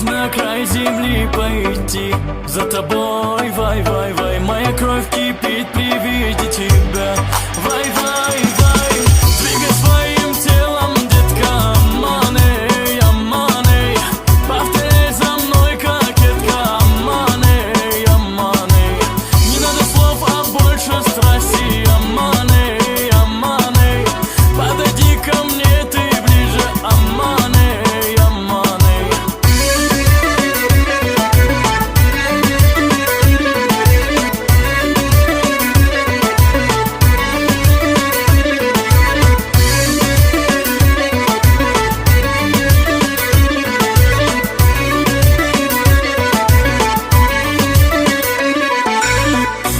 на край земли пойти за тобой, вай, вай, вай. Моя кровь кипит при виде тебя, вай, вай, вай. Двигай своим телом, детка, аманы, аманы. Повторяй за мной, кокетка, аманы, аманы. Не надо слов, а больше страсти, аманы, аманы. Подойди ко мне, ты ближе, аманы, аманы.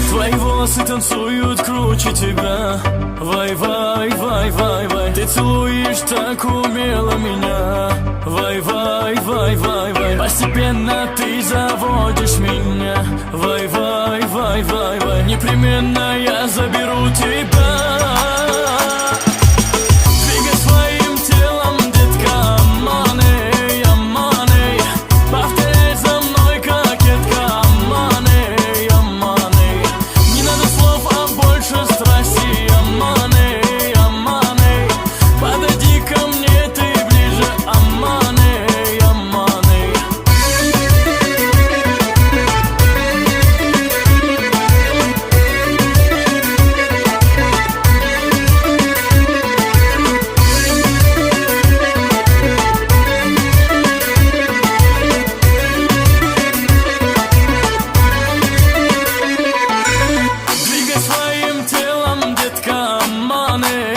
Твои волосы танцуют круче тебя, вай, вай, вай, вай, вай. Ты целуешь так умело меня, вай, вай, вай, вай, вай. Постепенно ты заводишь меня, вай, вай, вай, вай, вай. Непременно я заберу тебя. Двигай своим телом, детка, аманы, аманы. Повторяй за мной, кокетка, аманы, аманы. Не надо слов, а больше страсти, аманы, аманы. Подойди ко мне, ты ближе, аманы, аманы. Двигай своим телом, детка, аманы.